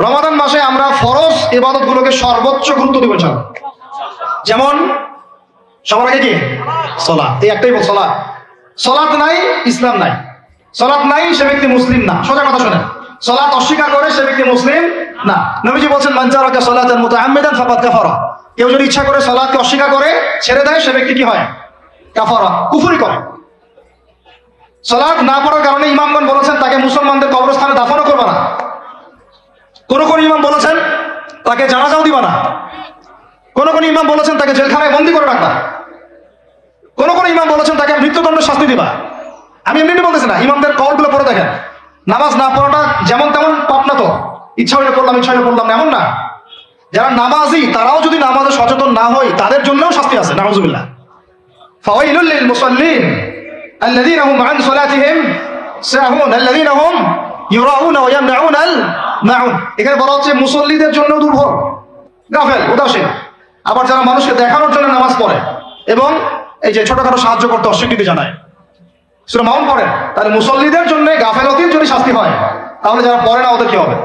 রমাদান মাসে আমরা ফরজ ইবাদতগুলোকে সর্বোচ্চ গুরুত্ব দেব ইনশাআল্লাহ। যেমন সবার আগে কি সালাত, এই একটাই বল, সালাত। সালাত নাই ইসলাম নাই, সালাত নাই সে ব্যক্তি মুসলিম না। সোজা কথা শুনেন, সালাত অস্বীকার করে সে ব্যক্তি মুসলিম না। নবীজি বলছেন মান তারাকা সালাতান মুতাআম্মিদান ফাকাদ কাফারা। কেউ যদি ইচ্ছা করে সালাতকে অস্বীকার করে ছেড়ে দেয় সে ব্যক্তি কি হয়? কাফারা, কুফরি করে। সালাত না পড়ার কারণে ইমামগণ বলেছেন তাকে মুসলমানদের কবরস্থানে দাফনও করবে না। কোন কোন ইমাম বলেছেন তাকে জানাজাও দিবা না। কোন কোন ইমাম বলেছেন তাকে জেলখানায় বন্দী করে রাখবা। কোন কোন ইমাম বলেছেন তাকে মৃত্যুদণ্ডের শাস্তি দিবা। আমি এমনি বলতেছি না, ইমামদের কওলগুলো পড়ে দেখেন। নামাজ না পড়াটা যেমন তেমন পাপ না তো, ইচ্ছা হইলে পড়লাম ইচ্ছা হইলে পড়লাম এমন না। যারা নামাজি তারাও যদি নামাজে সচেতন না হয় তাদের জন্যও শাস্তি আছে। নাউযুবিল্লাহ। ফাওয়াইলুল লিল মুসাল্লিন আল্লাযীনা হুম আন সালাতিহিম সাহুন আল্লাযীনা হুম ইউরাউনা ওয়া ইয়ামনাউনাল মাউন। এখানে বলা হচ্ছে মুসল্লিদের জন্য দুর্ভোগ, গাফেল, উদাসীন। আবার যারা মানুষকে দেখানোর জন্য নামাজ পড়ে এবং এই যে ছোটখাটো সাহায্য করতে অস্বীকৃতি জানায়, সূরা মাউন পড়েন, তাহলে মুসল্লিদের জন্য গাফেলতির যদি শাস্তি হয় তাহলে যারা পড়ে না ওদের কি হবে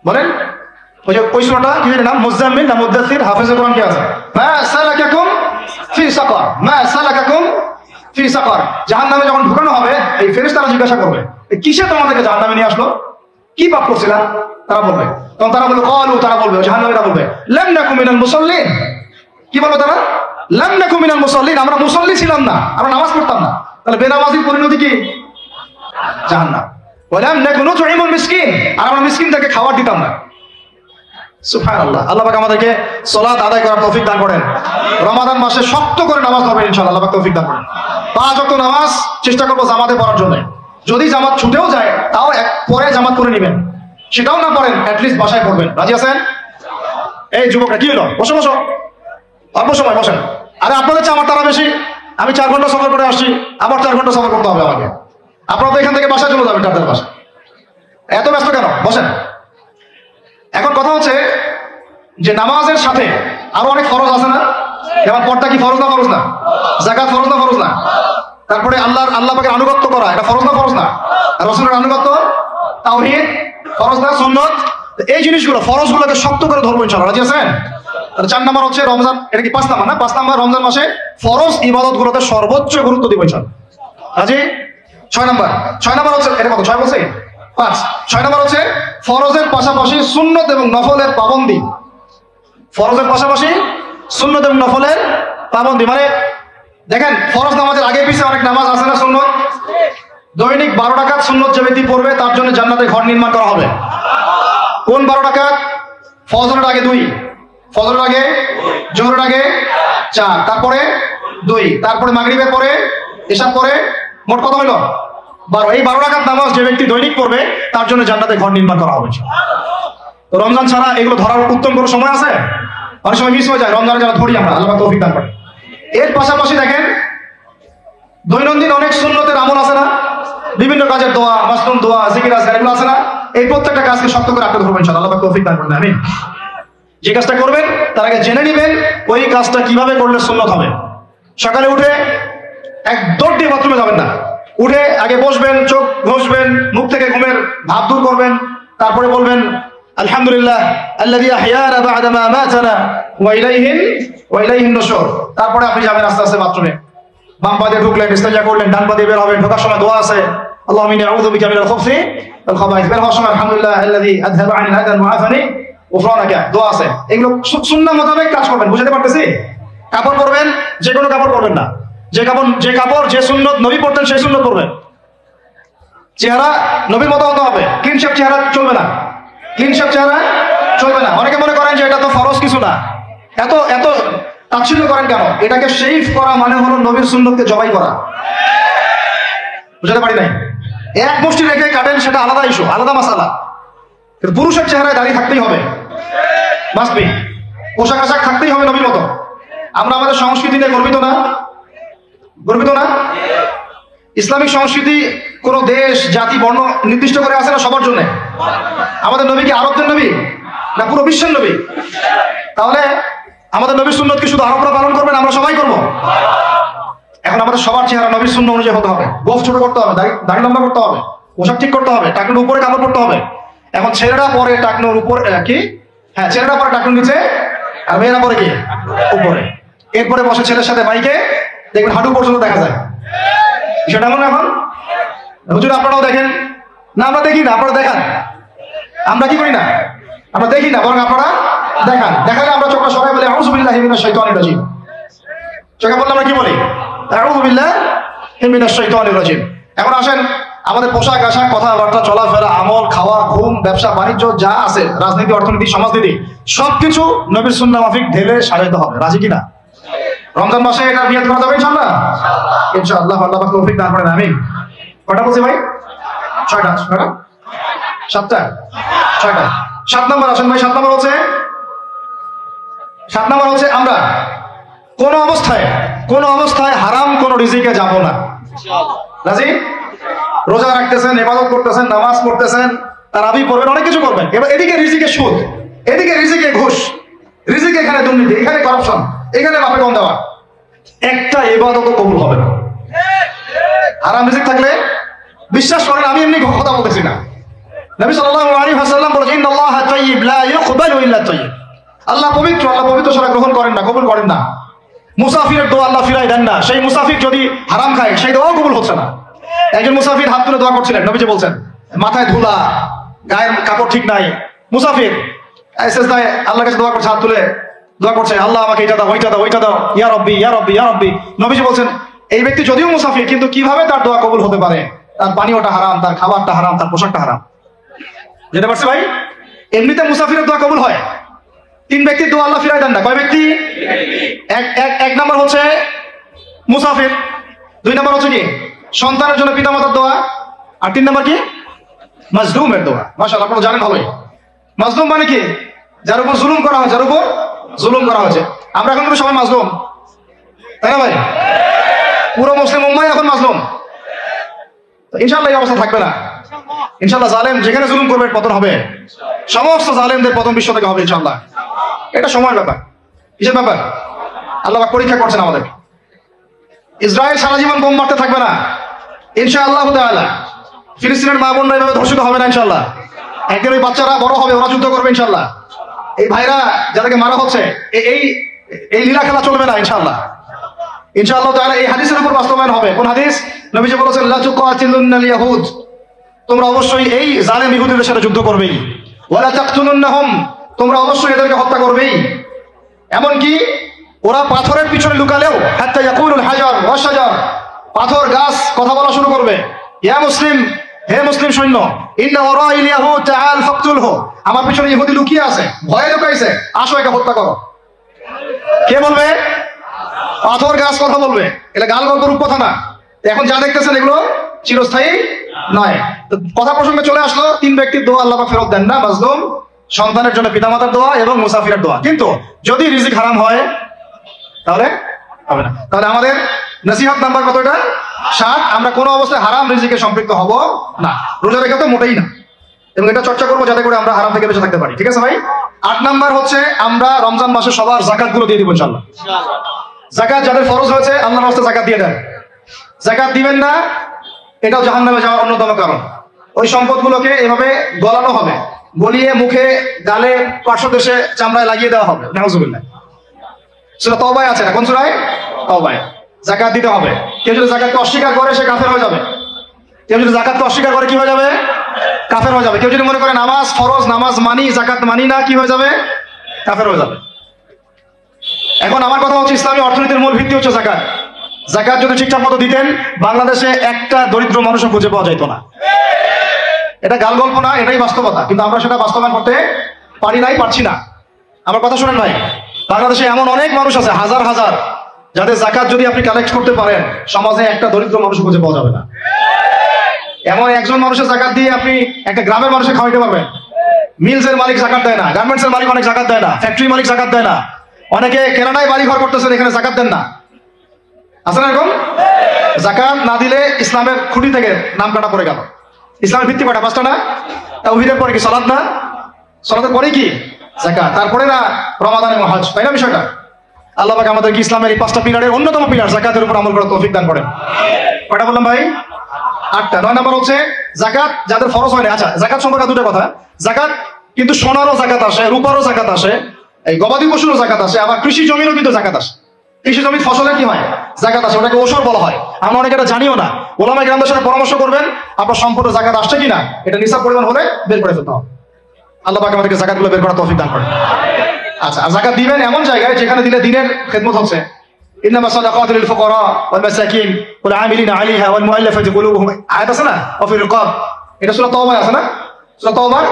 বলেন? ওই যে ওই সূরাটা কি নাম, মুজাম্মিল না মুদাথির, হাফেজে কোরআন কি আছে? মা সালাকাকুম ফি সাকার, মা সালাকাকুম ফি সাকার। জাহান্নামে যখন ঢুকানো হবে এই ফেরেশতারা জিজ্ঞাসা করবে কিসে তোমাদেরকে জাহান্নামে নিয়ে আসলো, কি পাপ করছিলা? তারা বলবে, তখন তারা বলবে ক্বালু, তারা বলবে জাহান্নামীরা বলবে লাম নাকুম মিনাল মুসাল্লিন। কি বলবে তারা? লাম নাকুম মিনাল মুসাল্লিন, আমরা মুসল্লি ছিলাম না, আমরা নামাজ পড়তাম না। তাহলে বেনামাজির পরিণতি কি? জাহান্নাম। ওয়া লাম নাকুম নুতঈমুল মিসকিন, আর আমরা মিসকিনদেরকে খাবার দিতাম না। সুবহানাল্লাহ। আল্লাহ পাক আমাদেরকে সালাত আদায় করার তৌফিক দান করেন। রমাদান মাসে শক্ত করে নামাজ পড়বেন ইনশাআল্লাহ, আল্লাহ পাক তৌফিক দান করেন। 5 ওয়াক্ত নামাজ চেষ্টা করব জামাতে পড়ার জন্য। যদি জামাত ছুটেও যায় তাও পরে জামাত করে নেবেন, সেটাও না পড়েন অ্যাট লিস্ট বাসায় পড়বেন। রাজি আছেন? এই যুবকরা কি হলো, বসো বসো, অল্প সময় বসেন। আরে আপনাদের চেয়ে আমার তারা বেশি, আমি 4 ঘন্টা সফর করে আসছি, আবার 4 ঘন্টা সফর করতে হবে আমাকে। আপনারা তো এখান থেকে বাসায় চলে যাবেন, আপনাদের বাসায় এত ব্যস্ত কেন? বসেন। এখন কথা হচ্ছে যে নামাজের সাথে আরো অনেক ফরজ আছে না? যেমন পর্দা কি ফরজ না ফরজ না? যাকাত ফরজ না ফরজ না? তারপরে আল্লাহ পাকের আনুগত্য করা এটা ফরজ না ফরজ না? রাসূলের আনুগত্য, তাওহীদ ফরজ না সুন্নাত? এই জিনিসগুলো ফরজগুলোকে শক্ত করে ধরবো ইনশাআল্লাহ। রাজি আছেন? 4 নাম্বার হচ্ছে রমজান, এটা কি 5 নাম্বার না? 5 নাম্বার রমজান মাসে ফরজ ইবাদতগুলোতে সর্বোচ্চ গুরুত্ব দিব ইনশাআল্লাহ। রাজি? 6 নাম্বার হচ্ছে, এটা কত 6 বলছে? 5। 6 নাম্বার হচ্ছে ফরজের পাশাপাশি সুন্নত এবং নফলের পাবন্দি। ফরজের পাশাপাশি সুন্নত এবং নফলের পাবন্দি মানে দেখেন, ফরজ নামাজের আগে পিছে অনেক নামাজ আছে না সুন্নত? দৈনিক 12 রাকাত সুন্নত যে ব্যক্তি পড়বে তার জন্য জান্নাতে ঘর নির্মাণ করা হবে। কোন 12 রাকাত? ফজরের আগে 2, ফজরের আগে, জোহরের আগে 4, তারপরে 2, তারপরে মাগরিবের পরে, এশার পরে, মোট কত হলো? 12। এই 12 রাকাত নামাজ যে ব্যক্তি দৈনিক পড়বে তার জন্য জান্নাতে ঘর নির্মাণ করা হবে। রমজান ছাড়া এগুলো ধরার উত্তম কোনো সময় আছে? অনেক সময় মিস হয়ে যায়, রমজানে যারা ধরি আমরা, আল্লাহ তৌফিক দান করেন। এর পাশাপাশি দেখেন দৈনন্দিন অনেক সুন্নতের আমল আছে না? বিভিন্ন কাজের দোয়া, মাসনুন দোয়া, জিকির আজকার এগুলো আছে না? এই প্রত্যেকটা কাজকে শক্ত করে আঁকড়ে ধরবেন ইনশাআল্লাহ, আল্লাহ তৌফিক দান করেন। আমিন। যে কাজটা করবেন তার আগে জেনে নেবেন ওই কাজটা কিভাবে করলে সুন্নত হবে। সকালে উঠে এক দৌড় দিয়ে বাথরুমে যাবেন না, উঠে আগে বসবেন, চোখ ঘষবেন, মুখ থেকে ঘুমের ভাব দূর করবেন, তারপরে বলবেন আলহামদুলিল্লাহ আল্লাযী আহইয়ানা বা'দা মা মাতানা ওয়া ইলাইহিন নুশুর। তারপরে আপনি যাবেন আস্তে আস্তে বাথরুমে, বাম পা দিয়ে ঢুকলেন, ইস্তেঞ্জা করলেন, ডান পা দিয়ে বের হবেন। ঢোকার সময় দোয়া আছে, আল্লাহুম্মা ইন্নী আউযু বিকা মিনাল খুবসি ওয়াল খাবাইস। বের হওয়ার সময় আলহামদুলিল্লাহ আল্লাযী আযহাবা আননি আযান ওয়া আফানি গুফরানাকা, দোয়া আছে। এগুলো সুন্নাহ মোতাবেক কাজ করবেন। বুঝতে পারতেছি? কাপড় পরবেন, যে কোনো কাপড় পরবেন না, যে কাপড় যে সুন্নত নবী পড়তেন সেই সুন্নত পরবেন। চেহারা নবীর মতো হতে হবে, ক্লিন শেপ চেহারা চলবে না, ক্লিন শেপ চেহারা চলবে না। অনেকে মনে করেন যে এটা তো ফরজ কিছু না, এত এত তাচ্ছিল্য করেন কেন? এটাকে শেভ করা মানে হলো নবীর সুন্নতকে জবাই করা। বুঝতে পারি নাই? এক মুষ্টি রেখে কাটেন সেটা আলাদা ইস্যু, আলাদা মাসালা। পুরুষের চেহারায় দাড়ি থাকতেই হবে, মাস্ট বি। পোশাক আশাক থাকতেই হবে নবীর মতো। আমরা আমাদের সংস্কৃতি নিয়ে গর্বিত না? গর্বিত না? ইসলামিক সংস্কৃতি কোন দেশ, জাতি, বর্ণ নির্দিষ্ট করে আছে না সবার জন্য? আমাদের নবী কি আরবদের নবী না পুরো বিশ্বের নবী? তাহলে আমাদের নবীর সুন্নত কি শুধু আরবরা পালন করবেন, আমরা সবাই করব? এখন আমাদের সবার চেহারা নবীর সুন্নাহ অনুযায়ী হতে হবে। গোফ ছোট করতে হবে, দাড়ি লম্বা করতে হবে, পোশাক ঠিক করতে হবে, টাকের উপরে কাপড় পরতে হবে। এখন ছেলেরা পরে টাকনোর উপর কি, হ্যাঁ ছেলেরা পরে টাকনোর নিচে, আর মেয়েরা পরে কি উপরে। এরপরে বসে ছেলের সাথে বাইকে, দেখবেন হাঁটু পর্যন্ত দেখা যায়। সেটা এমন এখন হুজুর আপনারাও দেখেন না? আমরা দেখি না, আপনারা দেখান। আমরা কি করি না? আমরা দেখি না, বরং আপনারা দেখান। দেখালে আমরা চোখটা সবাই বলি আউযু বিল্লাহি মিনাশ শাইতানির রাজিম। চোখে বললে আমরা কি বলি? আউযু বিল্লাহি মিনাশ শাইতানির রাজিম। এখন আসেন আমাদের পোশাক আশাক, কথাবার্তা, চলাফেরা, আমল, খাওয়া, ঘুম, ব্যবসা বাণিজ্য যা আছে, রাজনীতি, অর্থনীতি, সমাজনীতি, সবকিছু নবীর সুন্নাহ মাফিক ঢেলে সাজাতে হবে। রাজি কিনা? রমজান মাসে এটা নিয়ত করা যাবে ইনশাআল্লাহ? ইনশাআল্লাহ, আল্লাহ পাক তৌফিক দান করেন, আমিন। কটা বলছি ভাই? 6টা। 7টা? 6টা। 7 নম্বর আসেন ভাই। 7 নম্বর হচ্ছে আমরা কোন অবস্থায় হারাম কোন রিজিকে যাব না। রাজি? রোজা রাখতেছেন, ইবাদত করতেছেন, নামাজ পড়তেছেন, তারাবি পড়বেন, অনেক কিছু করবেন। এবার এদিকে রিজিকে সুদ, এদিকে রিজিকে ঘুষ, রিজিকে এখানে দুর্নীতি, এখানে কারাপশন, এখানে মাপে কম দেওয়া, একটা ইবাদত কবুল হবে না। হারাম রিজিক থাকলে বিশ্বাস করেন, আমি এমনি কথা বলতেছি না, নবী সাল্লাল্লাহু আলাইহি ওয়াসাল্লাম বলেছেন ইন্নাল্লাহা তাইয়্যিব লা ইয়াকবালু ইল্লা তাইয়্যিব। আল্লাহ পবিত্র, আল্লাহ পবিত্র ছাড়া গ্রহণ করেন না, কবুল করেন না। মুসাফিরের দোয়া আল্লাহ ফিরাই দেন না। সেই মুসাফির যদি হারাম খায়, সেই দোয়াও কবুল হচ্ছে না। একজন মুসাফির হাত তুলে দোয়া করছিলেন, নবীজি বলছেন মাথায় ধুলা, গায়ের কাপড় ঠিক নাই, মুসাফির সেজদায় আল্লাহর কাছে দোয়া করছে, হাত তুলে দোয়া করছে, আল্লাহ আমাকে এটা দাও, ওইটা দাও, ওইটা দাও, ইয়া রব্বি ইয়া রব্বি ইয়া রব্বি। নবীজি বলছেন এই ব্যক্তি যদিও মুসাফির, কিন্তু কিভাবে তার দোয়া কবুল হতে পারে? তার পানীয়টা হারাম, তার খাবারটা হারাম, তার পোশাকটা হারাম। যেতে পারছে ভাই? এমনিতে মুসাফিরের দোয়া কবুল হয়। 3 ব্যক্তির দোয়া আল্লাহ ফিরাই দেন না। কয় ব্যক্তি? এক নাম্বার হচ্ছে মুসাফির, 2 নাম্বার হচ্ছে কি সন্তানের জন্য পিতামাতার দোয়া, আর 3 নাম্বার কি মাজলুমের দোয়া। মাশাআল্লাহ, আপনারা জানেন ভালোই। মাজলুম মানে কি? যার উপর জুলুম করা হয়, যার উপর জুলুম করা হয়েছে। আমরা এখন কিন্তু সবাই মাজলুম, তাই না ভাই? পুরো মুসলিম উম্মাহ এখন মাজলুম। ইনশাআল্লাহ এই অবস্থা থাকবে না। ইনশাআল্লাহ জালেম যেখানে জুলুম করবে পতন হবে, সমস্ত জালেমদের পতন বিশ্ব থেকে হবে ইনশাআল্লাহ। এটা সময়ের ব্যাপার। কিসের ব্যাপার? আল্লাহ পাক পরীক্ষা করছেন আমাদের। ইসরায়েল সারা জীবন বোম মারতে থাকবে না ইনশাআল্লাহ তাআলা। ফিলিস্তিনের মা বোনরা এভাবে ধর্ষিত হবে না ইনশাআল্লাহ। একদিন ওই বাচ্চারা বড় হবে, ওরা যুদ্ধ করবে ইনশাআল্লাহ। এই ভাইরা যাদেরকে মারা হচ্ছে, এই লীলা খেলা চলবে না ইনশাআল্লাহ। ইনশাআল্লাহ তাআলা এই হাদিসের উপর বাস্তবায়ন হবে। কোন হাদিস? নবীজি বলেছেন লা তুকাতিলুনাল ইয়াহুদ, তোমরা অবশ্যই এই জালেম ইহুদিদের সাথে যুদ্ধ করবেই। ওয়ালা তাকতুলুনহুম, তোমরা অবশ্যই এদেরকে হত্যা করবেই। এমনকি ওরা পাথরের পিছনে লুকালেও হাত্তা ইয়াকুলুল হাজার ওয়া শাজার, পাথর গাছ কথা বলা শুরু করবে। ইয়া মুসলিম, হে মুসলিম সৈন্য, ইন্না ওরাইল ইয়াহুদ তাআল ফাকতুলহু, আমার পিছনে ইহুদি লুকিয়ে আছে, ভয়ে লুকাইছে, আসো একে হত্যা করো। কে বলবে? পাথর গাছ কথা বলবে। এটা গাল গল্প রূপ কথা না। এখন যা দেখতেছেন এগুলো চিরস্থায়ী নয়। কথা প্রসঙ্গে চলে আসলো, 3 ব্যক্তির দোয়া আল্লাহ পাক ফেরত দেন না, মাজলুম, সন্তানের জন্য পিতামাতার দোয়া এবং মুসাফিরের দোয়া। কিন্তু যদি রিজিক হারাম হয় তাহলে হবে না। তাহলে আমাদের নসিহত নাম্বার কত? এটা 7। আমরা কোনো অবস্থায় হারাম রিজিকে সম্পৃক্ত হব না। রোজা রেখে তো মোটেই না, এবং এটা চর্চা করবো যাতে করে আমরা হারাম থেকে বেঁচে থাকতে পারি। ঠিক আছে ভাই? 8 নাম্বার হচ্ছে আমরা রমজান মাসে সবার যাকাত গুলো দিয়ে দিব ইনশাআল্লাহ। যাকাত যাদের ফরজ হয়েছে আল্লাহর রাস্তায় যাকাত দিয়ে দেন। যাকাত দিবেন না, এটাও জাহান্নামে যাওয়ার অন্যতম কারণ। ওই সম্পদগুলোকে এভাবে গলানো হবে, গলিয়ে মুখে, গালে, পার্শ্বদেশে, চামড়ায় লাগিয়ে দেওয়া হবে। নাউজুবিল্লাহ। সূরা তাওবায় আছে না? কোন সূরায়? তাওবায়। যাকাত দিতে হবে। কেউ যদি যাকাতকে অস্বীকার করে সে কাফের হয়ে যাবে। কেউ যদি যাকাতকে অস্বীকার করে কি হয়ে যাবে? কাফের হয়ে যাবে। কেউ যদি মনে করে নামাজ ফরজ, নামাজ মানি, যাকাত মানি না, কি হয়ে যাবে? কাফের হয়ে যাবে। এখন আমার কথা হচ্ছে ইসলামী অর্থনীতির মূল ভিত্তি হচ্ছে যাকাত। যাকাত যদি ঠিকঠাক মতো দিতেন, বাংলাদেশে একটা দরিদ্র মানুষও খুঁজে পাওয়া যেত না। এটা গাল গল্প না, এটাই বাস্তবতা। কিন্তু আমরা সেটা বাস্তবায়ন করতে পারি নাই, পারছি না। আমার কথা শুনেন ভাই, বাংলাদেশে এমন অনেক মানুষ আছে, হাজার হাজার, যাদের যাকাত যদি আপনি কালেক্ট করতে পারেন, সমাজে একটা দরিদ্র মানুষ খুঁজে পাওয়া যাবে না। এমন একজন মানুষের যাকাত দিয়ে আপনি একটা গ্রামের মানুষকে খাওয়াইতে পারবেন। মিলসের মালিক যাকাত দেয় না, গার্মেন্টসের মালিক অনেক যাকাত দেয় না, ফ্যাক্টরি মালিক যাকাত দেয় না, অনেকে কেনাডায় বাড়ি ঘর করতেছেন, এখানে যাকাত দেন না। আছে না এরকম? যাকাত না দিলে ইসলামের খুঁটি থেকে নাম কাটা পড়ে গেল। ইসলামের ভিত্তি কয়টা? 5টা না? তাওহীদের পরে কি সালাত না? সালাতের পরে কি? যাকাত। তারপরে না রমাদান এবং হজ, তাই না বিষয়টা? আল্লাহ পাক আমাদেরকে ইসলামের এই 5টা পিলারের অন্যতম পিলার যাকাতের উপর আমল করার তৌফিক দান করেন। কয়টা বললাম ভাই? 8টা। 9 নম্বর হচ্ছে যাকাত যাদের ফরজ হয় না। আচ্ছা, যাকাত সম্পর্কে দুটো কথা। যাকাত কিন্তু সোনারও যাকাত আসে, রূপারও যাকাত আসে, এই গবাদি পশুরও যাকাত আসে, আবার কৃষি জমিরও কিন্তু যাকাত আসে। কৃষি জমির ফসলের কি হয়? যাকাত আসে, ওটাকে ওসর বলা হয়। আমরা অনেকে এটা জানিও না। ওলামায়ে কেরামদের সাথে পরামর্শ করবেন আপনার সম্পূর্ণ যাকাত আসছে কিনা, এটা নিসাব পরিমাণ হলে বের করে ফেলতে হবে। আল্লাহ পাক আমাদেরকে যাকাতগুলো বের করার তৌফিক দান করেন। আচ্ছা, আর যাকাত দিবেন এমন জায়গায় যেখানে দিলে দিনের খেদমত হচ্ছে। ইন্নামা সাদাকাতু লিল ফুকারা ওয়াল মাসাকিন ওয়াল আমিলিনা আলাইহা ওয়াল মুআল্লাফাতি কুলুবুহুম, আয়াত আছে না? ওয়া ফির রিকাব, এটা সূরা তাওবা আছে না? সূরা তাওবার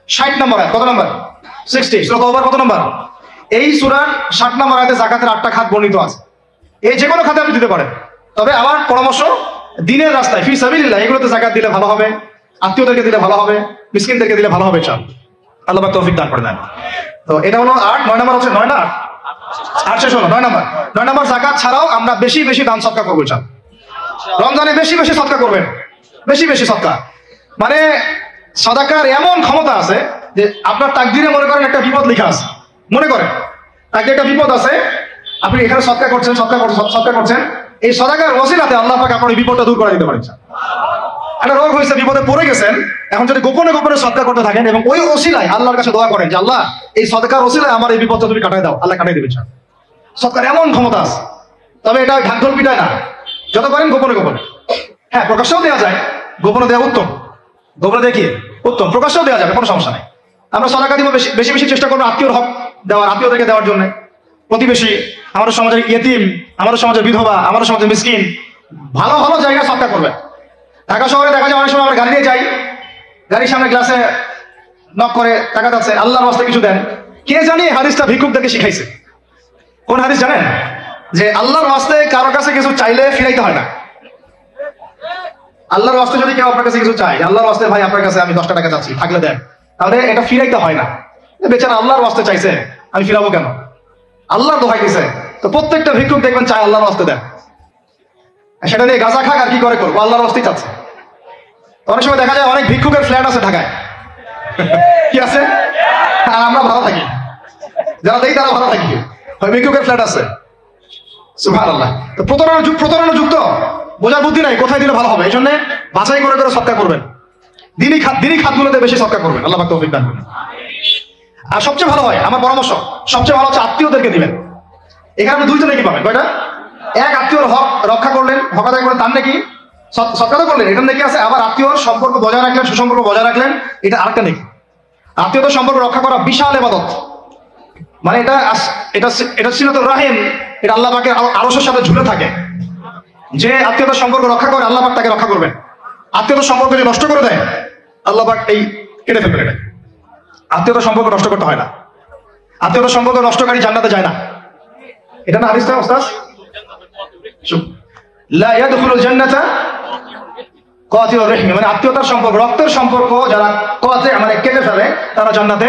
60 নম্বর আয়াত। কত নম্বর? 60। সূরা তাওবার কত নম্বর? এই সূরার 60 নম্বর আয়াতে যাকাতের 8টা খাত বর্ণিত আছে। এই যে কোনো খাতে আপনি দিতে পারেন, তবে আমার পরামর্শ দিনের রাস্তায় ফি সাবিলিল্লাহ এগুলোতে যাকাত দিলে ভালো হবে, আত্মীয়দেরকে দিলে ভালো হবে, মিসকিনদেরকে দিলে ভালো হবে। আল্লাহ পাক তৌফিক দান করে দেন। তো এটা হলো 8। 9 নম্বর হচ্ছে 9 না 8 শেষ হলো। 9 নম্বর, 9 নম্বর যাকাত ছাড়াও আমরা বেশি বেশি দান সদকা করবো। রমজানে বেশি বেশি সদকা করবেন, বেশি বেশি সদকা। মানে সদাকার এমন ক্ষমতা আছে যে আপনার তাকদিরে মনে করেন একটা বিপদ লেখা আছে, মনে করেন তাকে একটা বিপদ আছে, আপনি এখানে সদকা করছেন, সদকা করছেন, এই সদাকার ওসিলাতে আল্লাহ পাক আপনার এই বিপদটা দূর করে দিতে পারেন। একটা রোগ হয়েছে, বিপদে পড়ে গেছেন, এখন যদি গোপনে গোপনে সদকা করতে থাকেন এবং ওই ওসিলায় আল্লাহর কাছে দোয়া করেন যে আল্লাহ এই সদকার ওসিলায় আমার এই বিপদটা তুমি কাটাই দাও, আল্লাহ কাটাই দেবে। সদকার এমন ক্ষমতা আছে, তবে এটা ঢাকঢোল পিটায় না, যত পারেন গোপনে গোপনে। হ্যাঁ, প্রকাশ্যেও দেওয়া যায়, গোপনে দেওয়া উত্তম, গোপনে দেখি উত্তম, প্রকাশ্যেও দেওয়া যাবে, কোনো সমস্যা নেই। আমরা সদকা দিব বেশি বেশি চেষ্টা করবো আত্মীয়র হক দেওয়ার, আত্মীয়দেরকে দেওয়ার জন্য। প্রতিবেশী, আমাদের সমাজের ইয়েতিম, আমাদের সমাজের বিধবা, আমাদের সমাজের মিসকিন, ভালো ভালো জায়গায় সদকা করবেন। ঢাকা শহরে দেখা যায় অনেক সময় আমরা গাড়ি নিয়ে যাই, গাড়ির সামনে গ্লাসে নক করে টাকা যাচ্ছে, আল্লাহর রাস্তায় কিছু দেন। কে জানি হাদিসটা ভিক্ষুকদেরকে শিখাইছে। কোন হাদিস জানেন? যে আল্লাহর রাস্তায় কারো কাছে কিছু চাইলে ফিরাইতে হয় না। আল্লাহর রাস্তায় যদি কেউ আপনার কাছে কিছু চাই, আল্লাহর রাস্তায় ভাই আপনার কাছে আমি 10টা টাকা চাচ্ছি, থাকলে দেন, তাহলে এটা ফিরাইতে হয় না। বেচারা আল্লাহর রাস্তায় চাইছে, আমি ফিরাবো কেন? আল্লাহর দোহাই দিছে। তো প্রত্যেকটা ভিক্ষুক দেখবেন চাই আল্লাহর রাস্তায় দেন, সেটা নিয়ে গাঁজা খাক আর কি করে করবো, আল্লাহর রাস্তায় চাচ্ছে। অনেক সময় দেখা যায় অনেক ভিক্ষুকের ফ্ল্যাট আছে ঢাকায়, কি আছে, আর আমরা ভালো থাকি, যারা দেখি তারা ভালো থাকি, ভিক্ষুকের ফ্ল্যাট আছে। সুবহানাল্লাহ। তো প্রতারণা যুক্ত, বোঝার বুদ্ধি নাই কোথায় দিলে ভালো হবে, এই জন্য বাছাই করে করে সদকা করবেন। দিনই খাতগুলোতে বেশি সদকা করবেন, আল্লাহ পাক তৌফিক দান করবেন। আর সবচেয়ে ভালো হয়, আমার পরামর্শ, সবচেয়ে ভালো হচ্ছে আত্মীয়দেরকে দিবেন। এখানে আপনি দুইটা নাকি পাবেন। কয়টা? এক, আত্মীয়র হক রক্ষা করলেন, হক আদায় করলেন, তার নাকি সৎকার করলেন, এটার নাকি আছে। আবার আত্মীয়র সম্পর্ক বজায় রাখলেন, সুসম্পর্ক বজায় রাখলেন, এটা আরেকটা নাকি। আত্মীয়তার সম্পর্ক রক্ষা করা বিশাল ইবাদত। মানে এটা সিলাতুর রাহিম, এটা আল্লাহ পাকের আরশের সাথে ঝুলে থাকে। যে আত্মীয়তার সম্পর্ক রক্ষা করে আল্লাহ পাক তাকে রক্ষা করবেন। আত্মীয়তার সম্পর্ক যে নষ্ট করে দেয় আল্লাহ পাক এই কেটে ফেলবেন। এটা আত্মীয়তার সম্পর্ক নষ্ট করতে হয় না। আত্মীয়তার সম্পর্ক নষ্টকারী জান্নাতে যায় না, এটা না হাদিস? ওস্তাদ, লা ইয়াদখুলুল জান্নাতা কাতিউর রাহিম, মানে আত্মীয়তার সম্পর্ক, রক্তের সম্পর্ক যারা কাতি মানে কেটে ফেলে তারা জান্নাতে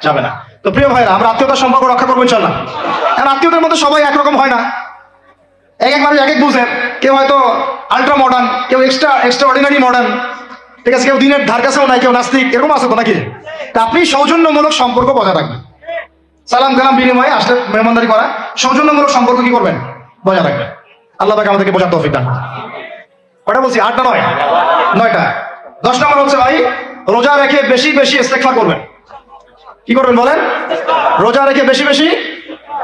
যাবে না। তো প্রিয় ভাইরা, আমরা আত্মীয়তার সম্পর্ক রক্ষা করবো ইনশাআল্লাহ। আর আত্মীয়দের মধ্যে সবাই একরকম হয় না, এক মানুষ এক বুঝেন। কেউ হয়তো আল্ট্রা মডার্ন, কেউ এক্সট্রা অর্ডিনারি মডার্ন, ঠিক আছে, কেউ দিনের ধার কাছেও নাই, কেউ নাস্তিক, এরকম আছে তো নাকি? তা আপনি সৌজন্যমূলক সম্পর্ক বজায় রাখবেন। সালাম কালাম বিনিময়ে আসলে মেহমানদারি করা, সৌজন্যমূলক সম্পর্ক কি করবেন? বজায় রাখবেন। আল্লাহ পাক আমাদেরকে বোঝার তৌফিক দান। কয়টা বলছি? 8 না 9? 9টা। 10 নম্বর হচ্ছে ভাই, রোজা রেখে বেশি বেশি ইস্তেগফার করবেন। কি করবেন বলেন? রোজা রেখে বেশি বেশি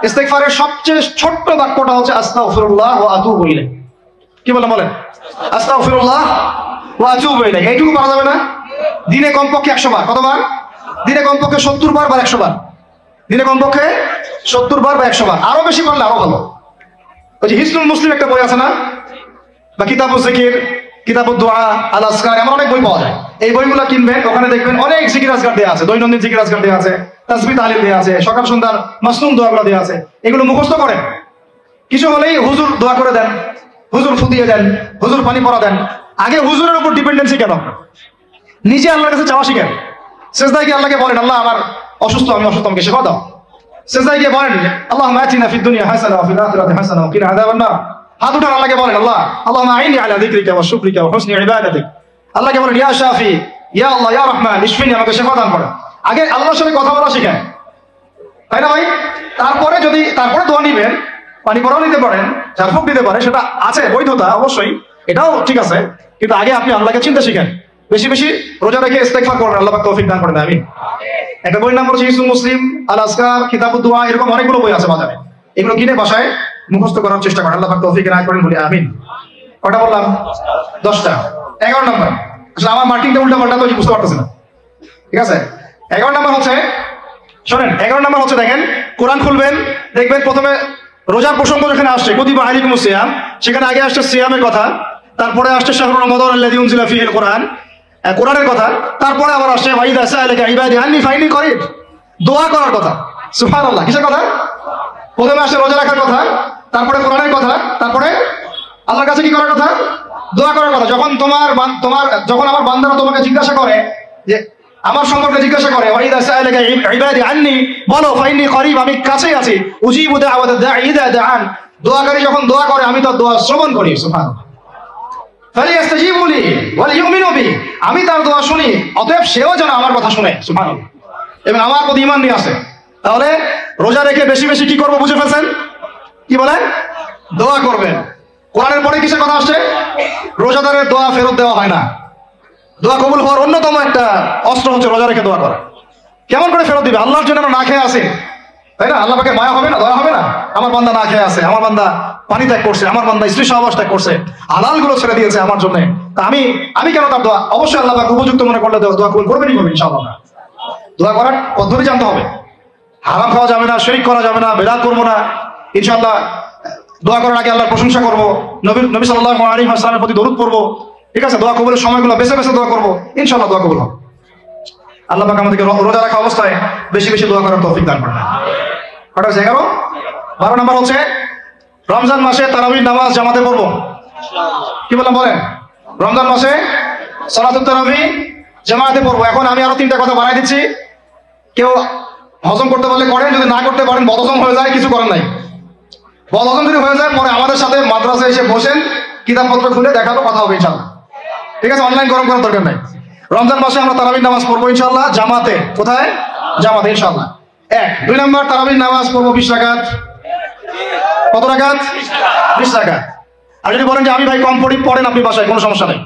ইস্তেগফারের সবচেয়ে ছোট্ট বাক্যটা হচ্ছে আস্তাগফিরুল্লাহ ওয়া আতুবু ইলাইহি। কি বলেন? আস্তাগফিরুল্লাহ ওয়া আতুবু ইলাইহি। এইটুকু পারা যাবে না? দিনে কমপক্ষে 100 বার। কতবার? দিনে কমপক্ষে 70 বার বা 100 বার। দিনে কমপক্ষে 70 বার বা 100 বার। আরো বেশি পারলে আরো ভালো। ওই যে হিসনুল মুসলিম একটা বই আছে না, বা কিতাবুজ জিকির, কিতাবুদ দুআ, আল আসকার, এমন অনেক বই পাওয়া যায়। এই বইগুলো কিনবেন, ওখানে দেখবেন অনেক জিকির আজকার দেওয়া আছে, দৈনন্দিন জিকির আজকার দেওয়া আছে, তাসবিহ তাহলিল দেওয়া আছে, সকাল সন্ধ্যার মাসনুন দোয়াগুলো দেওয়া আছে। এগুলো মুখস্থ করেন, কিছু হলেই হুজুর দোয়া করে দেন, হুজুর ফুদিয়ে দেন, হুজুর পানি পড়া দেন। আগে হুজুরের উপর ডিপেন্ডেন্সি কেন? নিজে আল্লাহর কাছে চাওয়া শিখেন। সেজদায় গিয়ে আল্লাহকে বলেন, আল্লাহ আমার অসুস্থ, আমি অসুস্থ, আমাকে শিখা দাও। সেজদায় গিয়ে বলেন, আল্লাহুম্মা আতিনা ফিদ দুনিয়া হাসানা ওয়া ফিল আখিরাতি হাসানা ওয়া কিনা আযাবান নার। হাত উঠান, আল্লাহকে বলেন, আল্লাহুম্মা আইনি আলা যিকরিকা ওয়া শুকরিকা ওয়া হুসনি ইবাদাতিক। আল্লাহকে বলেন, ইয়া শাফি, ইয়া আল্লাহ, ইয়া রহমান, ইশফিনি, আমাকে শিফা দান করেন। আগে আল্লাহর সাথে কথা বলা শিখেন, তাই না ভাই? তারপরে দোয়া নিবেন, পানি পড়াও নিতে পারেন, ঝাড়ফুঁক দিতে পারে, সেটা আছে বৈধতা অবশ্যই, এটাও ঠিক আছে। কিন্তু আগে আপনি আল্লাহকে চিন্তা শিখেন, বেশি বেশি রোজা রেখে ইস্তেগফার করবেন, আল্লাহ পাক তৌফিক দান করেন। আমিন। একটা বইয়ের নাম হচ্ছে হিসনুল মুসলিম, আল আসকার, কিতাবুদ দুআ, এরকম অনেকগুলো বই আছে বাজারে। এগুলো কিনে বাসায় মুখস্থ করার চেষ্টা করেন, আল্লাহ পাক তৌফিক দান করেন বলি আমিন। কটা বললাম? 10টা। 11 নম্বর, আসলে আমার মার্কিংটা উল্টা পাল্টা তো বুঝতে পারতেছি না, ঠিক আছে? 11 নম্বর হচ্ছে, শোনেন, 11 নম্বর হচ্ছে, দেখেন কোরআন খুলবেন, দেখবেন প্রথমে রোজার প্রসঙ্গ যেখানে আসছে কুতিবা আলাইকুমুস সিয়াম, সেখানে আগে আসছে সিয়ামের কথা, তারপরে আসছে শাহরুর রমাদান আল্লাযী উনজিলা ফীহিল কোরআন, কোরআনের কথা, তারপরে আবার আসছে ওয়াইদা সাআলাকা ইবাদি আন্নী ফাইন্নী করিব, দোয়া করার কথা। সুবহানাল্লাহ, কিসের কথা? প্রথমে আসছে রোজা রাখার কথা, তারপরে কোরআনের কথা, তারপরে আল্লাহর কাছে কি করার কথা? দোয়া করার কথা। যখন যখন আমার বান্দারা তোমাকে জিজ্ঞাসা করে, যে আমার সম্পর্কে জিজ্ঞাসা করে, ওয়াইদা সাআলাকা ইবাদি আন্নী, বলো ফাইন্নী করিব, আমি কাছেই আছি, উজিবু দাওয়াতাদ দাঈ ইযা দাআন, দোয়াকারী যখন দোয়া করে আমি তার দোয়া শ্রবণ করি। সুবহানাল্লাহ। ফালিয়াস্তাজিবু লি ওয়া লিউমিনু বি, আমি তার দোয়া শুনি, অতএব সেও যেন আমার কথা শুনে। সুবহানাল্লাহ। এবং আমার প্রতি ঈমান নিয়ে আসে। তাহলে রোজা রেখে বেশি বেশি কি করব বুঝে ফেলছেন? কি বলেন? দোয়া করবেন। কোরআনের পরে কিসের কথা আসছে? রোজাদারের দোয়া ফেরত দেওয়া হয় না। দোয়া কবুল হওয়ার অন্যতম একটা অস্ত্র হচ্ছে রোজা রেখে দোয়া করা। কেমন করে ফেরত দিবে? আল্লাহর জন্য আমরা না খেয়ে আসি, তাই না? আল্লাহ পাকের মায়া হবে না, দয়া হবে না? আমার বান্দা না খেয়ে আছে, আমার বান্দা পানি ত্যাগ করছে, আমার বান্দা স্ত্রী সহবাস ত্যাগ করছে, হালাল গুলো ছেড়ে দিয়েছে আমার জন্য, তা আমি কেন তার দোয়া? অবশ্যই আল্লাহ পাক উপযুক্ত মনে করলে দোয়া কবুল করবেনই করবেন ইনশাআল্লাহ। দোয়া করার পদ্ধতি জানতে হবে, হারাম খাওয়া যাবে না, শিরক করা যাবে না, বেদাত করবো না ইনশাআল্লাহ। দোয়া করার আগে আল্লাহর প্রশংসা করবো, নবী সাল্লাল্লাহু আলাইহি ওয়াসাল্লামের প্রতি দরুদ পড়বো, ঠিক আছে? দোয়া কবুলের সময়গুলো বেছে বেছে দোয়া করবো, ইনশাআল্লাহ দোয়া কবুল হবে। আল্লাহ পাক আমাদেরকে রোজা রাখা অবস্থায় বেশি বেশি দোয়া করার তৌফিক দান করেন। কটা হচ্ছে? 11। 12 নম্বর হচ্ছে রমজান মাসে তারাবির নামাজ জামাতে পড়বো। কি বললাম বলেন? রমজান মাসে সালাতুত তারাবি জামাতে পড়বো। এখন আমি আরো 3টা কথা বাড়াই দিচ্ছি, কেউ হজম করতে পারলে করেন, যদি না করতে পারেন বদহজম হয়ে যায়, কিছু করেন নাই। বদহজম যদি হয়ে যায় পরে আমাদের সাথে মাদ্রাসায় এসে বসেন, কিতাবপত্র খুলে দেখাবো, কথা হবে ইনশাআল্লাহ, ঠিক আছে? অনলাইন গরম করার দরকার নাই। রমজান মাসে আমরা তারাবির নামাজ পড়বো ইনশাআল্লাহ জামাতে। কোথায়? জামাতে ইনশাআল্লাহ। 1। 2 নম্বর, তারাবির নামাজ পড়বো 20 রাকাত। কত রাকাত? 20 রাকাত। আর যদি বলেন যে আমি ভাই কম পড়ি, পড়েন আপনি বাসায়, কোনো সমস্যা নাই,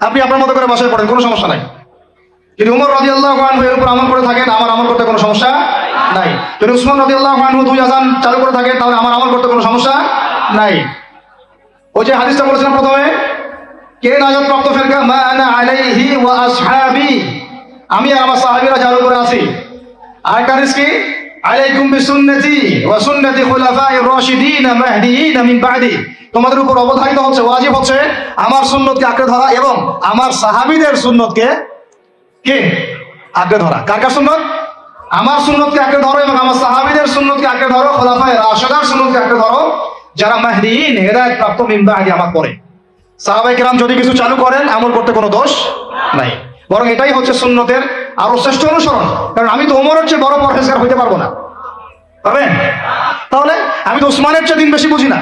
আপনি আপনার মতো করে বাসায় পড়েন, কোনো সমস্যা নাই। যদি উমর রাদিয়াল্লাহু আনহু এর উপর আমল করে থাকেন, আমার আমল করতে কোনো সমস্যা নাই। যদি উসমান রাদিয়াল্লাহু আনহু 2 আযান চালু করে থাকেন, তাহলে আমার আমল করতে কোনো সমস্যা নাই। ওই যে হাদিসটা বলেছিলাম প্রথমে, কে নাজাত প্রাপ্ত ফেরকা? মা আনা আলাইহি ওয়া আসহাবি, আমি আর আমার সাহাবীরা যার উপরে আছি। আরেকটা হাদিস কি? আলাইকুম বিসুন্নতি ওয়া সুন্নতি খুলাফায়ে রাশিদিন মাহদিয়িন মিন বা'দি, তোমাদের উপর অবধারিত হচ্ছে, ওয়াজিব হচ্ছে আমার সুন্নতকে আঁকড়ে ধরা এবং আমার সাহাবীদের সুন্নতকে কে আঁকড়ে ধরা। কার কার সুন্নত? আমার সুন্নতকে আঁকড়ে ধরো এবং আমার সাহাবীদের সুন্নতকে আঁকড়ে ধরো, খুলাফায়ে রাশিদার সুন্নতকে আঁকড়ে ধরো, যারা মাহদিয়িন হেদায়েত প্রাপ্ত মিন বা'দি, আমার পরে। সাহাবায়ে কেরাম যদি কিছু চালু করেন, আমল করতে কোনো দোষ নাই, বরং এটাই হচ্ছে সুন্নতের আরো শ্রেষ্ঠ অনুসরণ। কারণ আমি তো ওমরের চেয়ে বড় পরহেজগার হইতে পারবো না, পারবেন? তাহলে আমি তো উসমানের চেয়ে দিন বেশি বুঝি না,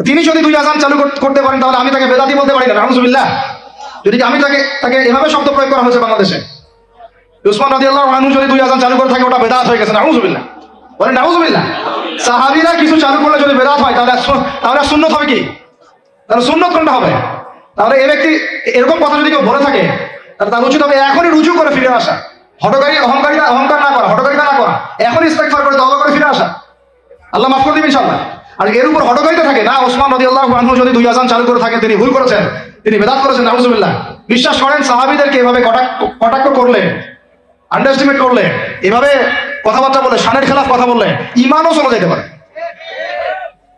তিনি যদি 2 আযান চালু করতে পারেন, তাহলে আমি তাকে বেদাতি বলতে পারি না। নাউযুবিল্লাহ। যদি আমি তাকে এভাবে শব্দ প্রয়োগ করা হয়েছে বাংলাদেশে, উসমান রাদিয়াল্লাহু আনহু যদি 2 আযান চালু করে থাকে, ওটা বেদাত হয়ে গেছে। নাউযুবিল্লাহ, বলেন নাউযুবিল্লাহ। সাহাবীরা কিছু চালু করলে যদি বেদাত হয়, তাহলে সুন্নত হবে কি? তাহলে সুন্নত কোনটা হবে? তাহলে এই ব্যক্তি এরকম কথা যদি কেউ বলে থাকে, তাহলে তার উচিত হবে এখনই রুজু করে ফিরে আসা, অহংকার না করা, হঠকারিতা না করা, এখনই ইস্তেগফার করে তওবা করে ফিরে আসা, আল্লাহ মাফ করে দিবেন ইনশাআল্লাহ। আর এর উপর হঠকারিতা থাকে না, ওসমান রাদিয়াল্লাহু আনহু যদি 2 আযান চালু করে থাকেন, তিনি ভুল করেছেন, তিনি বেদাত করেছেন, নাউযুবিল্লাহ। বিশ্বাস করেন, সাহাবীদেরকে এভাবে কটাক্ষ করলে, আন্ডারএস্টিমেট করলে, এভাবে কথাবার্তা বলে, শানের খেলাফ কথা বললে ঈমানও চলে যেতে পারে।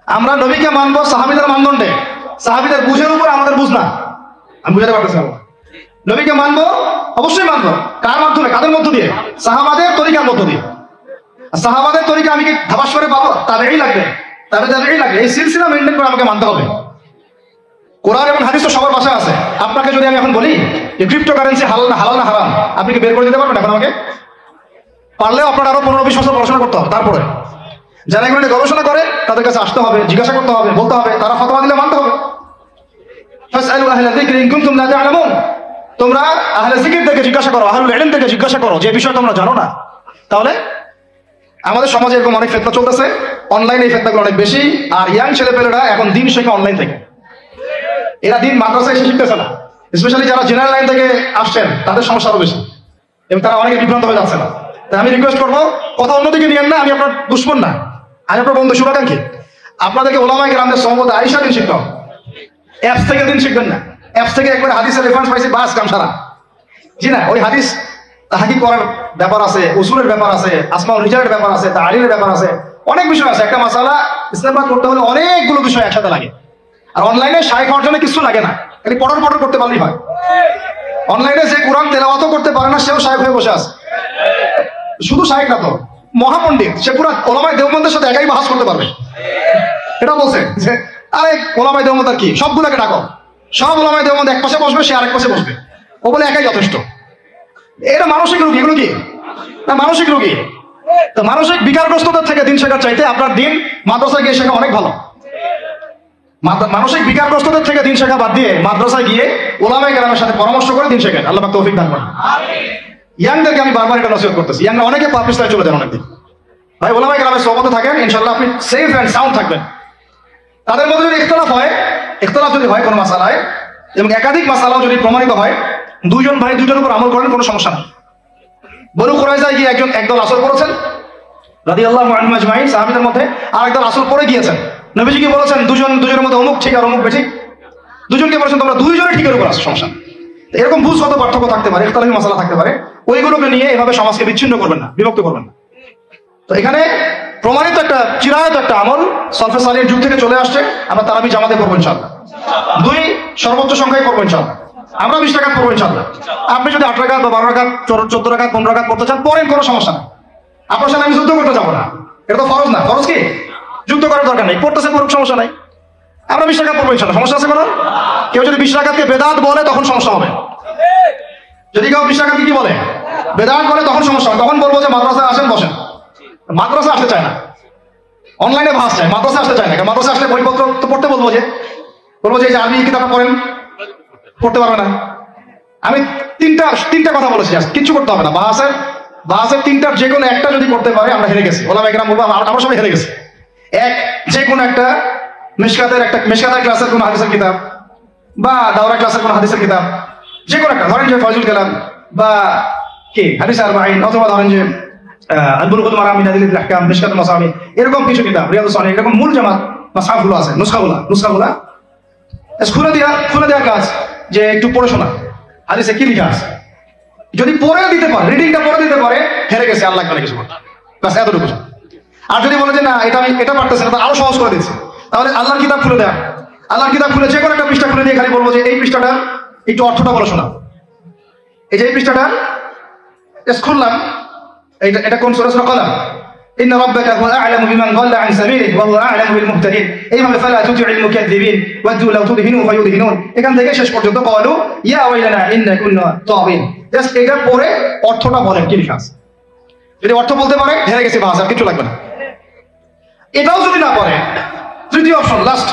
আমরা নবীকে মানবো সাহাবীদের মানদণ্ডে, সাহাবীদের বুঝের উপর আমাদের বুঝ না। আমি বুঝাতে পারতেছি না। নবীকে মানবো, অবশ্যই মানবো। কার মাধ্যমে? কাদের মধ্য দিয়ে? সাহাবাদের তরিকার মধ্য দিয়ে। সাহাবাদের তরিকা আমি কি ধাবাস করে পাবো? তাবেঈ লাগবে, তাবেঈ লাগবে। এই সিলসিলা মেইনটেইন করে আমাকে মানতে হবে। কোরআন এবং হাদিস তো সবার পাশে আছে। আপনাকে যদি আমি এখন বলি যে ক্রিপ্টোকারেন্সি হালাল না হারাম, আপনি কি বের করে দিতে পারবেন এখন আমাকে? পারলেও আপনার আরো 15-20 বছর পড়াশোনা করতে হবে। তারপরে যারা এগুলো নিয়ে গবেষণা করে, তাদের কাছে আসতে হবে, জিজ্ঞাসা করতে হবে, বলতে হবে, তারা ফতোয়া দিলে মানতে হবে। ফাসআলু আহলা যিকরি ইন কুনতুম লা তা'লামুন, তোমরা আহলে জিকির থেকে জিজ্ঞাসা করো, আহলুল ইলম থেকে জিজ্ঞাসা করো, যে বিষয় তোমরা জানো না। তাহলে আমাদের সমাজে এরকম অনেক ফিতনা চলতেছে, অনলাইনে এই ফিতনাগুলো অনেক বেশি। আর ইয়াং ছেলেপেলেরা এখন দিন শেখে অনলাইন থেকে। এরা দিন মাদ্রাসায় এসে শিখতেছে না, স্পেশালি যারা জেনারেল লাইন থেকে আসছেন তাদের সমস্যা আরো বেশি এবং তারা অনেকে বিভ্রান্ত হয়ে যাচ্ছে না। তাই আমি রিকোয়েস্ট করবো, কথা অন্যদিকে নিয়েন না, আমি আপনার দুশ্মন না, আমি আপনার বন্ধু, শুভাকাঙ্ক্ষী। আপনাদেরকে ওলামায়ে কেরামদের সহমত আয়েশা দিন শিখতে হবে, অ্যাপস থেকে দিন শিখবেন না। অ্যাপস থেকে একবার হাদিসের রেফারেন্স পাইছি, বাস কাম সারা। জি না, ওই হাদিস তাহাকি করার ব্যাপার আছে, উসুলের ব্যাপার আছে, আসমাউল রিজালের ব্যাপার আছে, তাহলিলের ব্যাপার আছে, অনেক বিষয় আছে। একটা মাসালা ইসলামাবাদ করতে হলে অনেকগুলো বিষয় একসাথে লাগে। আর অনলাইনে শাইখ হওয়ার জন্য কিছু লাগে না, খালি পটর করতে পারলেই হয়। অনলাইনে যে কোরআন তেলাওয়াতও করতে পারে না সেও শাইখ হয়ে বসে আছে। শুধু শাইখ না তো, মহাপণ্ডিত, সে পুরো ওলামায়ে দেওবন্দের সাথে একাই বাহাস করতে পারবে। এটা বলছে যে আরে ওলামায়ে দেওবন্দ আর কি, সবগুলোকে ডাকো, সব ওলামায়ে দেওবন্দ এক পাশে বসবে, সে আরেক পাশে বসবে, ও বলে একাই যথেষ্ট। এটা মানসিক রোগী, এগুলো কি না মানসিক রোগী। তো মানসিক বিকারগ্রস্ততার থেকে দিন শেখার চাইতে আপনার দিন মাদ্রাসায় গিয়ে শেখা অনেক ভালো। মানসিক বিকারগ্রস্ততার থেকে দিন শেখা বাদ দিয়ে মাদ্রাসায় গিয়ে ওলামায়ে কেরামের সাথে পরামর্শ করে দিন শেখেন। আল্লাহ পাক তৌফিক দান করেন। ইয়াংদেরকে আমি বারবার এটা নসিহত করতেছি, ইয়াংরা অনেকে পাপিস্তায় চলে যান অনেকদিন। ভাই ওলামায়ে কেরামের সহবতে থাকেন, ইনশাআল্লাহ আপনি সেফ এন্ড সাউন্ড থাকবেন। তাদের মধ্যে যদি ইখতিলাফ যদি হয় কোনো মাসালায়, এবং একাধিক মাসালাও যদি প্রমাণিত হয়, দুইজন ভাই দুইজনের উপর আমল করেন, কোনো সমস্যা নেই। বনু কুরাইজায় গিয়ে একদল আসর পড়েছেন রাদিয়াল্লাহু আনহুম আজমাইন, সাহাবীদের মধ্যে, আর একদল আসর পড়ে গিয়েছেন। নবীজি কি বলেছেন, দুজনের মধ্যে অমুক ঠিক আর অমুক বেঠিক। দুজনকে বলেছেন তোমরা দুইজনে ঠিকের উপর আসো, সমস্যা। এরকম ভুলগত পার্থক্য থাকতে পারে, ইখতিলাফি মাসালা থাকতে পারে, ওইগুলোকে নিয়ে এভাবে সমাজকে বিচ্ছিন্ন করবেন না, বিভক্ত করবেন না। তো এখানে প্রমাণিত একটা চিরায়ত একটা আমল সলফে সালিহর যুগ থেকে চলে আসছে। আমরা তারাবি জামাতে পড়বো ইনশাআল্লাহ, 2 সর্বোচ্চ সংখ্যায় পড়বো ইনশাআল্লাহ। আমরা 20 রাকাত পড়বো ইনশাআল্লাহ। আপনি যদি 8 রাকাত বা 12 রাকাত 14 রাকাত 15 রাকাত পড়তে চান পড়েন, কোনো সমস্যা নেই। আপনার সাথে আমি যুদ্ধ করতে যাবো না, এটা তো ফরজ না। ফরজ কি? যুদ্ধ করার দরকার নেই, পড়তেছেন পড়ুক, সমস্যা নাই। আমরা 20 রাকাত পড়বো ইনশাআল্লাহ, সমস্যা আছে কোনো? কেউ যদি 20 রাকাতকে বেদাত বলে তখন সমস্যা হবে। যদি কেউ 20 রাকাতকে কি বলে, বেদাত বলে, তখন সমস্যা হবে। তখন বলবো যে মাদ্রাসায় আসেন, বসেন। মাদ্রাসা আসতে চায় না, অনলাইনে ভাস চায়, মাদ্রাসা আসতে চায় না। মাদ্রাসা আসলে বইপত্র তো পড়তে বলবো যে এই যে আরবি কিতাবটা পড়েন, পড়তে পারবে না। আমি তিনটা কথা বলেছি, কিচ্ছু করতে হবে না। বাহাসের তিনটার যে কোনো একটা যদি করতে পারে আমরা হেরে গেছি। ওলামায়ে কেরাম বলবো আমরা সবাই হেরে গেছি। এক, যে কোনো একটা মিশকাতের ক্লাসের কোনো হাদিসের কিতাব, বা দাওরা ক্লাসের কোনো হাদিসের কিতাব, যে কোনো একটা, ধরেন যে ফয়জুল কালাম বা কি হাদিস আরবাঈন, অথবা ধরেন যে আল বুলুগুল মারাম মিন আদিল্লাতিল আহকাম, মিশকাতুল মাসাবি, এরকম কিছু কিতাব, রিয়াদুস সালিহিন, এরকম মূল জামাত মাসহাফগুলো আছে, নুসখাগুলো খুলে দেওয়ার কাজ, যে একটু পড়ে শোনা হাদিসে কি লেখা আছে। যদি পড়ে দিতে পারে, রিডিংটা পড়ে দিতে পারে, হেরে গেছে, আল্লাহ করে কিছু করতে, বাস এতটুকু। আর যদি বলে যে না এটা পারতেছে না, আরো সহজ করে দিচ্ছে, তাহলে আল্লাহর কিতাব খুলে দেয়া, আল্লাহর কিতাব খুলে যে কোনো একটা পৃষ্ঠা খুলে দিয়ে খালি বলবো যে এই পৃষ্ঠাটা একটু অর্থটা বলে শোনা। এই যে এই পৃষ্ঠাটা খুললাম, এটা কোন সূরা? সূরা কলম। ইন্না রাব্বাকা হুয়া আ'লামু বিমান দাল্লা আন সাবিলিহি ওয়া হুয়া আ'লামু বিল মুহতাদিন। এইভাবে ফালা তুতি'ল মুকাদ্দিবিন ওয়াদু লাউ তুদহিনু ফায়ুদহিনুন, এখান থেকে শেষ পর্যন্ত ক্বালু ইয়া ওয়াইলানা ইন্না কুন্না তাগিন। জাস্ট এটা পড়ে অর্থটা বলেন কি লেখা আছে। যদি অর্থ বলতে পারে হেরে গেছে, বাস আর কিছু লাগবে না। এটাও যদি না পারে, তৃতীয় অপশন, লাস্ট,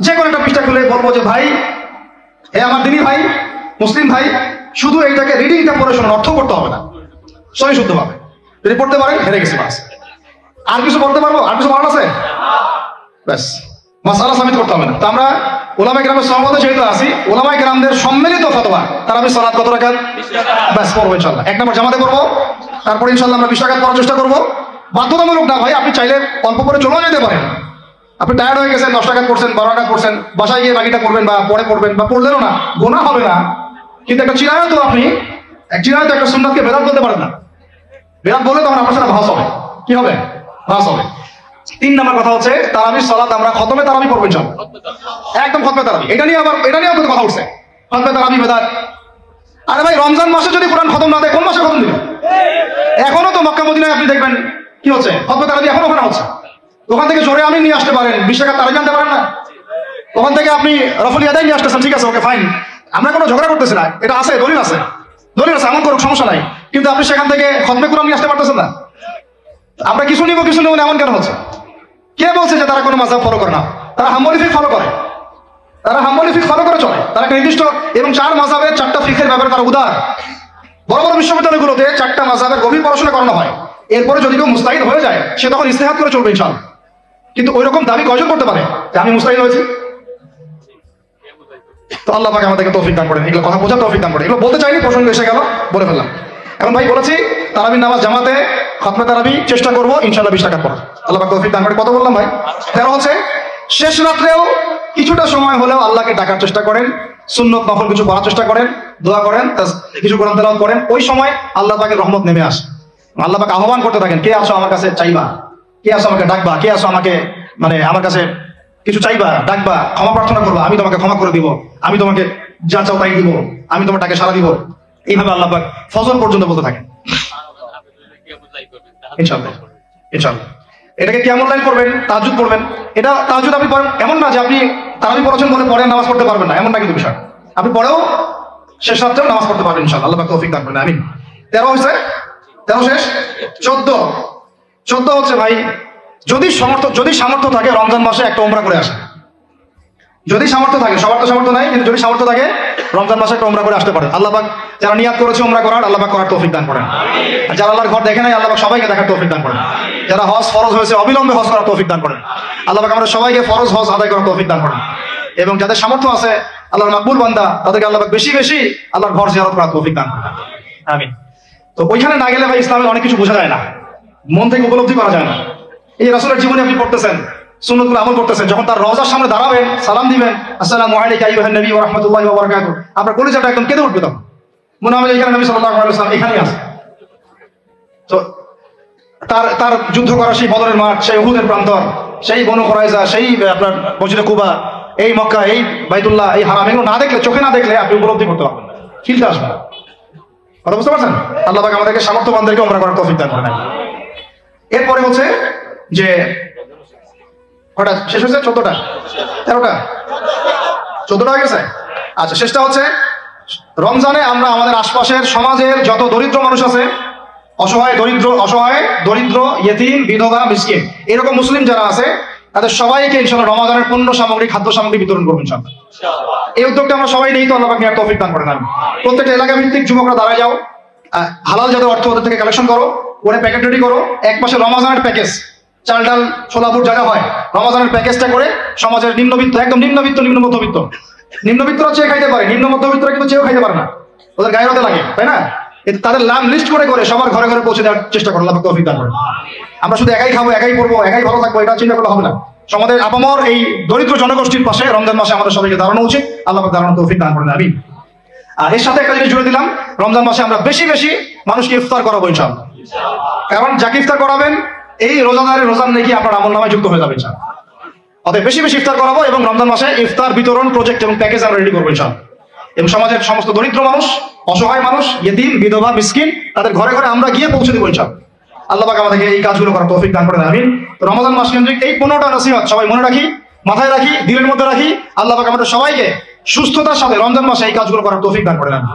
যে কোনো একটা পৃষ্ঠা খুলে বলবো যে ভাই, আমার দিনী ভাই, মুসলিম ভাই, শুধু এইটাকে রিডিংটা পড়ে শোনার, অর্থ করতে হবে না, সবই শুদ্ধ পাবে। যদি পড়তে পারে হেরে গেছে, বাস। আর কিছু বলতে পারবো? আর কিছু বলার আছে? ব্যাস, মাসালা সাবিত করতে হবে না। তো আমরা ওলামায়ে কেরামের সহমতে যেহেতু আছি, ওলামায়ে কেরামদের সম্মিলিত ফতোয়া, তারাবি সালাত কত রাকাত? ব্যাস পড়বো ইনশাআল্লাহ। 1 নম্বর জামাতে পড়বো, তারপর ইনশাআল্লাহ আমরা 20 রাকাত পড়ার চেষ্টা করবো। বাধ্যতামূলক না ভাই, আপনি চাইলে অল্প করে চলেও যেতে পারেন। আপনি টায়ার্ড হয়ে গেছেন, 10 রাকাত পড়ছেন, 12 রাকাত পড়ছেন, বাসায় গিয়ে বাকিটা পড়বেন বা পরে পড়বেন, বা পড়লেনও না, গুনাহ হবে না। কিন্তু একটা চিরায়ত, আপনি চিরায়ত একটা সুন্নাতকে বেদাত বলতে পারেন না। বেদাত বলে তখন আপনার সাথে ভাস হবে। কি হবে? ভাস হবে। 3 নম্বর কথা হচ্ছে তারাবির সালাত আমরা খতমে তারাবি পড়বো ইনশাআল্লাহ, একদম খতমে তারাবি। এটা নিয়ে কথা উঠছে, খতমে তারাবি বেদাত। আরে ভাই, রমজান মাসে যদি কোরআন খতম না দেয়, কোন মাসে খতম দিবে? এখনো তো মক্কা মদিনায় আপনি দেখবেন কি হচ্ছে, খতমে তারাবি এখনো ওখানে হচ্ছে। ওখান থেকে জোরে আমি নিয়ে আসতে পারেন, 20 টাকা তারাবি আনতে পারেন না? ওখান থেকে আপনি রফল ইয়াদাই নিয়ে আসতেছেন, ঠিক আছে, ওকে ফাইন, আমরা কোনো ঝগড়া করতেছি না, এটা আছে, দলিল আছে, আমল করুক, সমস্যা নাই। কিন্তু আপনি সেখান থেকে খতমে কোরআন নিয়ে আসতে পারতেছেন না। আমরা কিছু নিব এমন কেন হচ্ছে? কে বলছে যে তারা কোনো মাযহাব ফলো করে না? তারা হাম্বলি ফিকহ ফলো করে, চলে। তারা নির্দিষ্ট এবং 4 মাযহাবের 4টা ফিকহের ব্যাপারে তারা উদার। বড় বড় বিশ্ববিদ্যালয়গুলোতে 4টা মাযহাবের গভীর পড়াশোনা করানো হয়। এরপরে যদি কেউ মুস্তাহিদ হয়ে যায়, সে তখন ইজতিহাদ করে চলবে ইনশাআল্লাহ। কিন্তু ওই রকম দাবি কয়জন করতে পারে যে আমি মুস্তাহিদ হয়েছি? তো আল্লাহ পাক আমাদেরকে তৌফিক দান করেন, এগুলো কথা বোঝার তৌফিক দান করেন। এগুলো বলতে চাইনি, প্রসঙ্গ এসে গেল, বলে ফেললাম। এখন ভাই বলেছি তারাবির নামাজ জামাতে খতমে তারাবি চেষ্টা করবো ইনশাআল্লাহ 20 টাকা পড়া, আল্লাহ পাক তৌফিক দান করে। কত বললাম ভাই? 13 হচ্ছে শেষ রাত্রেও কিছুটা সময় হলেও আল্লাহকে ডাকার চেষ্টা করেন, সুন্নত নফল কিছু করার চেষ্টা করেন, দোয়া করেন, কিছু কোরআন তেলাওয়াত করেন। ওই সময় আল্লাহ পাকের রহমত নেমে আসে। আল্লাহ পাক আহ্বান করতে থাকেন, কে আছো আমার কাছে চাইবা, কে আছো আমাকে ডাকবা, কে আছো আমাকে মানে আমার কাছে কিছু চাইবা, ডাকবা, ক্ষমা প্রার্থনা করবা, আমি তোমাকে ক্ষমা করে দিব, আমি তোমাকে যা চাও তাই দিব, আমি তোমার ডাকে সাড়া দিব। এইভাবে আল্লাহ পাক ফজর পর্যন্ত বলতে থাকেন। ইনশাআল্লাহ ইনশাআল্লাহ এটাকে কিয়ামুল লাইল করবেন, তাহাজ্জুদ পড়বেন। এটা তাহাজ্জুদ আপনি পড়েন এমন না যে আপনি তারাবি পড়েছেন বলে পরে নামাজ পড়তে পারবেন না, এমন না কিন্তু বিষয়। আপনি পরেও শেষ রাত্রেও নামাজ পড়তে পারবেন ইনশাআল্লাহ, আল্লাহ পাক তৌফিক দান করেন, আমিন। 13 হয়েছে, 13 শেষ। 14 হচ্ছে ভাই যদি সামর্থ্য থাকে রমজান মাসে একটা উমরা করে আসে। যদি সামর্থ্য থাকে, সবার তো সামর্থ্য নাই, কিন্তু যদি সামর্থ্য থাকে রমজান মাসে একটা উমরা করে আসতে পারে। আল্লাহ পাক যারা নিয়াত করেছে উমরা করার, আল্লাহ পাক করার তৌফিক দান করেন। আর যারা আল্লাহর ঘর দেখে নাই, আল্লাহ পাক সবাইকে দেখার তৌফিক দান করেন। যারা হজ ফরজ হয়েছে অবিলম্বে হজ করার তৌফিক দান করেন। আল্লাহ পাক আমাদের সবাইকে ফরজ হজ আদায় করার তৌফিক দান করেন। এবং যাদের সামর্থ্য আছে আল্লাহর মাকবুল বান্দা, তাদেরকে আল্লাহ পাক বেশি বেশি আল্লাহর ঘর জিয়ারত করার তৌফিক দান করেন, আমিন। তো ওইখানে না গেলে ভাই ইসলামের অনেক কিছু বোঝা যায় না, মন থেকে উপলব্ধি করা যায় না। এই রাসূলের জীবনে আপনি পড়তেছেন, সুন্নতগুলো আমল করতেছেন, যখন তার রওজার সামনে দাঁড়াবেন, সালাম দিবেন, আসসালামু আলাইকা আইয়ুহান নবী ওয়া রাহমাতুল্লাহি ওয়া বারাকাতুহু, আপনার কলিজাটা একদম কেঁদে উঠবে। তখন মনে হবে এখানে নবী সাল্লাল্লাহু আলাইহি ওয়াসাল্লাম এখানেই আছে। তো তার যুদ্ধ করা সেই বদরের মাঠ, সেই উহুদের প্রান্তর, সেই বনু কুরাইজা, সেই আপনার মসজিদে কুবা, এই মক্কা, এই বাইতুল্লাহ, এই হারাম, এগুলো না দেখলে, চোখে না দেখলে আপনি উপলব্ধি করতে পারবেন না, ফিলতে আসবে না। কথা বুঝতে পারছেন? আল্লাহ পাক আমাদেরকে সামর্থ্যবানদেরকে উমরা করার তৌফিক দান করেন। এরপরে হচ্ছে যে কটা শেষ হয়েছে? 14টা 13টা 14টা হয়ে গেছে। আচ্ছা, শেষটা হচ্ছে রমজানে আমরা আমাদের আশপাশের সমাজের যত দরিদ্র মানুষ আছে, অসহায় দরিদ্র ইয়েতিম, বিধবা, মিসকিন, এরকম মুসলিম যারা আছে তাদের সবাইকে ইনশাআল্লাহ রমজানের পণ্য সামগ্রী, খাদ্য সামগ্রী বিতরণ করবেন ইনশাআল্লাহ। এই উদ্যোগটা আমরা সবাই নেই, তো আল্লাহ পাক নিয়ে তৌফিক দান করেন। আমি প্রত্যেকটা এলাকা ভিত্তিক যুবকরা দাঁড়ায় যাও, হালাল যাদের অর্থ ওদের থেকে কালেকশন করো, ওরে প্যাকেট রেডি করো। এক মাসে রমজানের প্যাকেজ, চাল ডাল ছোলাপুর জায়গা হয়, রমজানের প্যাকেজটা করে সমাজের নিম্নবিত্ত, একদম নিম্নবিত্ত, নিম্ন মধ্যবিত্ত, নিম্নবিত্তরা চেয়ে খাইতে পারে, নিম্ন মধ্যবিত্তরা কিন্তু চেয়েও খাইতে পারে না, ওদের গায়ে হতে লাগে, তাই না? তাদের নাম লিস্ট করে করে সবার ঘরে ঘরে পৌঁছে দেওয়ার চেষ্টা করো, আল্লাহ পাক তৌফিক দান করেন। আমরা শুধু একাই খাবো, একাই পড়বো, একাই ভালো থাকবো, এটা চিন্তা করলে হবে না। সমাজের আপামর এই দরিদ্র জনগোষ্ঠীর পাশে রমজান মাসে আমাদের সবাইকে দাঁড়ানো উচিত, আল্লাহ পাক দাঁড়ানোর তৌফিক দান করেন, আমিন। আর এর সাথে একটা জিনিস জুড়ে দিলাম, রমজান মাসে আমরা বেশি বেশি মানুষকে ইফতার করাবো ইনশাআল্লাহ। কারণ যাকে ইফতার করাবেন এই রোজাদারের রোজার নাকি আপনার আমলনামায় যুক্ত হয়ে যাবে ইনশাআল্লাহ। অতএব বেশি বেশি ইফতার করাবো এবং রমজান মাসে ইফতার বিতরণ প্রজেক্ট এবং প্যাকেজ আমরা রেডি করবো ইনশাআল্লাহ। এবং সমাজের সমস্ত দরিদ্র মানুষ, অসহায় মানুষ, ইয়েতিম, বিধবা, মিসকিন, তাদের ঘরে ঘরে আমরা গিয়ে পৌঁছে দেবো ইনশাআল্লাহ। আল্লাহ পাক আমাদেরকে এই কাজগুলো করার তৌফিক দান করেন, আমিন। তো রমজান মাস কেন্দ্রিক এই 15টা নসিহত সবাই মনে রাখি, মাথায় রাখি, দিলের মধ্যে রাখি। আল্লাহ পাক আমাদের সবাইকে সুস্থতার সাথে রমজান মাসে এই কাজগুলো করার তৌফিক দান করেন, আমিন।